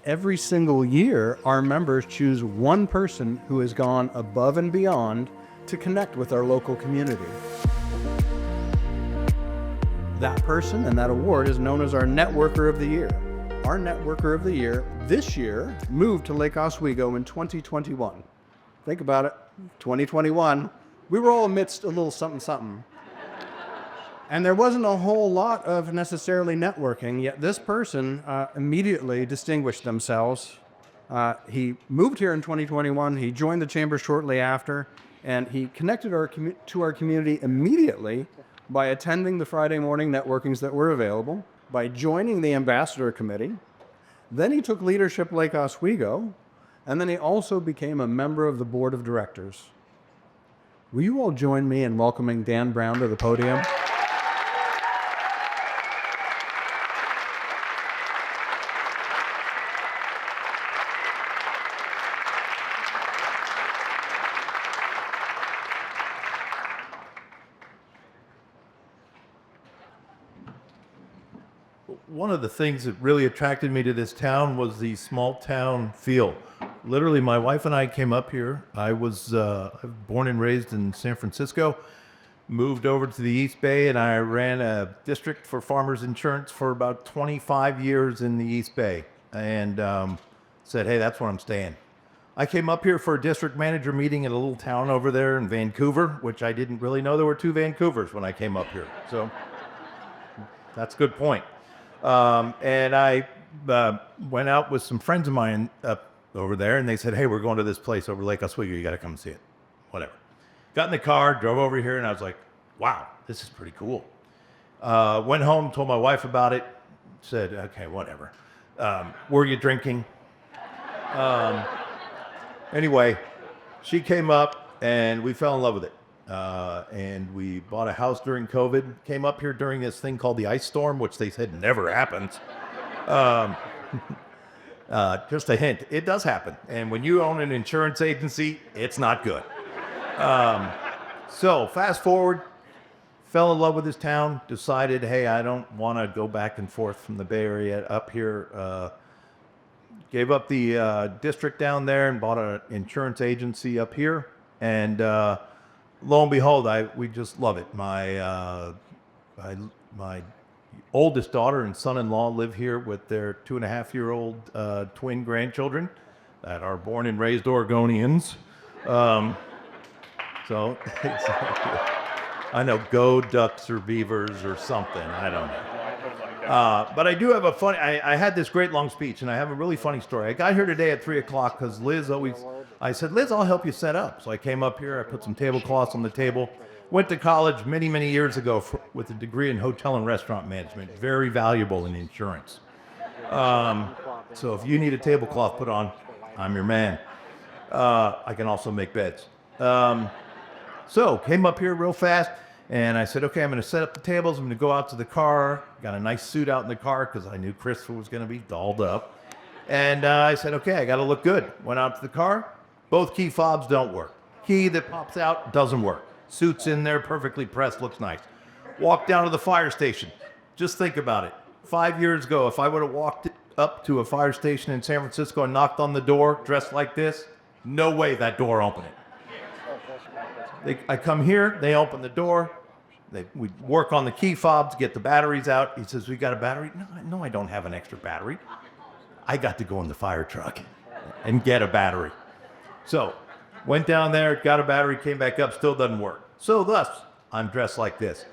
every single year, our members choose one person who has gone above and beyond to connect with our local community. That person and that award is known as our Networker of the Year. Our Networker of the Year this year moved to Lake Oswego in 2021. Think about it, 2021. We were all amidst a little something. And there wasn't a whole lot of necessarily networking, yet this person immediately distinguished themselves. He moved here in 2021, he joined the chamber shortly after, and he connected to our community immediately by attending the Friday morning networkings that were available, by joining the ambassador committee. Then he took leadership Lake Oswego, and then he also became a member of the board of directors. Will you all join me in welcoming Dan Brown to the podium? One of the things that really attracted me to this town was the small town feel. Literally, my wife and I came up here. I was born and raised in San Francisco, moved over to the East Bay, and I ran a district for Farmers Insurance for about 25 years in the East Bay, and said, hey, that's where I'm staying. I came up here for a district manager meeting in a little town over there in Vancouver, which I didn't really know there were two Vancouvers when I came up here. So that's a good point. And I went out with some friends of mine up over there, and they said, hey, we're going to this place over Lake Oswego. You got to come see it. Whatever. Got in the car, drove over here, and I was like, wow, this is pretty cool. Went home, told my wife about it, said, okay, whatever. Were you drinking? Anyway, she came up, and we fell in love with it. And we bought a house during COVID, came up here during this thing called the ice storm, which they said never happens. Just a hint, it does happen. And when you own an insurance agency, it's not good. So fast forward, fell in love with this town, decided, hey, I don't want to go back and forth from the Bay Area up here. Gave up the district down there and bought an insurance agency up here. And lo and behold, we just love it. My oldest daughter and son-in-law live here with their 2.5-year-old twin grandchildren that are born and raised Oregonians. So I know, go Ducks or Beavers or something. I don't know. But I do have a funny, I had this great long speech, and I have a really funny story. I got here today at 3 o'clock because I said, Liz, I'll help you set up. So I came up here, I put some tablecloths on the table, went to college many, many years ago with a degree in hotel and restaurant management, very valuable in insurance. So if you need a tablecloth put on, I'm your man. I can also make beds. So came up here real fast, and I said, okay, I'm going to set up the tables. I'm going to go out to the car. Got a nice suit out in the car because I knew Christopher was going to be dolled up. And I said, okay, I got to look good. Went out to the car. Both key fobs don't work. Key that pops out doesn't work. Suit's in there, perfectly pressed, looks nice. Walked down to the fire station. Just think about it. 5 years ago, if I would have walked up to a fire station in San Francisco and knocked on the door dressed like this, no way that door opened it. I come here, they open the door, we work on the key fobs, get the batteries out. He says, we got a battery? No, I don't have an extra battery. I got to go in the fire truck and get a battery. So, went down there, got a battery, came back up, still doesn't work. So thus, I'm dressed like this.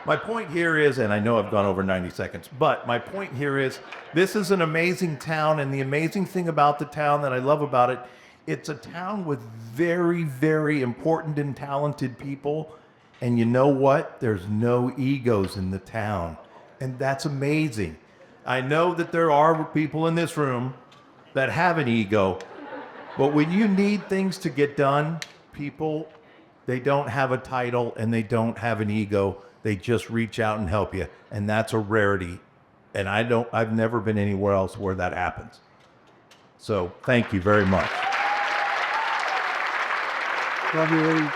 My point here is, and I know I've gone over 90 seconds, but my point here is, this is an amazing town, and the amazing thing about the town that I love about it, it's a town with very, very important and talented people. And you know what? There's no egos in the town. And that's amazing. I know that there are people in this room that have an ego, but when you need things to get done, people, they don't have a title and they don't have an ego. They just reach out and help you. And that's a rarity. And I've never been anywhere else where that happens. So thank you very much. Love you, Lee.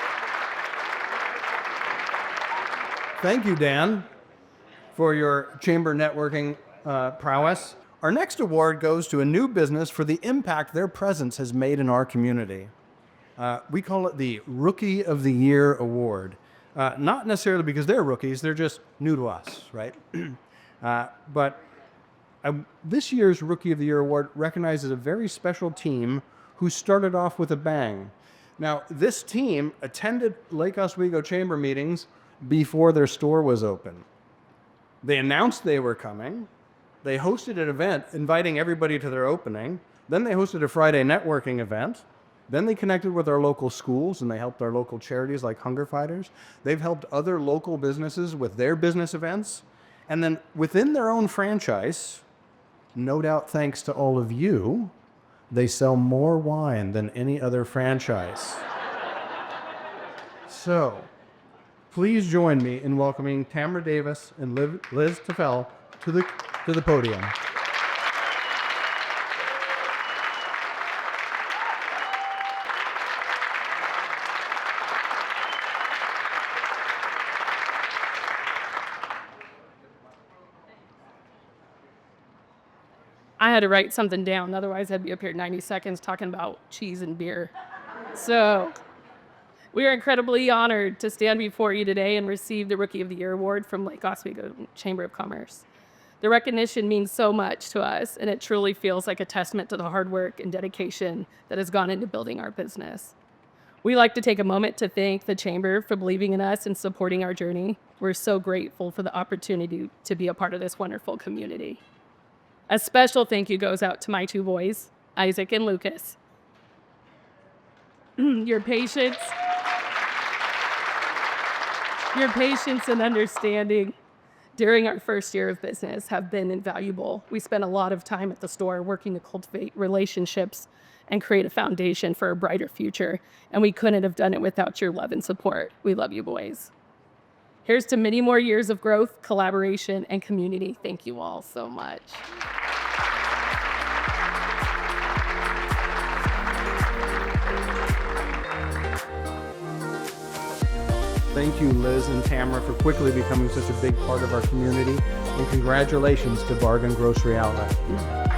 Thank you, Dan, for your chamber networking prowess. Our next award goes to a new business for the impact their presence has made in our community. We call it the Rookie of the Year Award. Not necessarily because they're rookies, they're just new to us, right? But this year's Rookie of the Year Award recognizes a very special team who started off with a bang. Now, this team attended Lake Oswego Chamber meetings before their store was open. They announced they were coming. They hosted an event inviting everybody to their opening. Then they hosted a Friday networking event. Then they connected with our local schools and they helped our local charities like Hunger Fighters. They've helped other local businesses with their business events. And then within their own franchise, no doubt thanks to all of you, they sell more wine than any other franchise. So, please join me in welcoming Tamara Davis and Liz Tafel to the podium. I had to write something down, otherwise I'd be up here 90 seconds talking about cheese and beer. So, we are incredibly honored to stand before you today and receive the Rookie of the Year Award from Lake Oswego Chamber of Commerce. The recognition means so much to us, and it truly feels like a testament to the hard work and dedication that has gone into building our business. We like to take a moment to thank the Chamber for believing in us and supporting our journey. We're so grateful for the opportunity to be a part of this wonderful community. A special thank you goes out to my two boys, Isaac and Lucas. Your patience and understanding during our first year of business have been invaluable. We spent a lot of time at the store working to cultivate relationships and create a foundation for a brighter future, and we couldn't have done it without your love and support. We love you, boys. Here's to many more years of growth, collaboration, and community. Thank you all so much. Thank you, Liz and Tamara, for quickly becoming such a big part of our community. And congratulations to Bargain Grocery Outlet.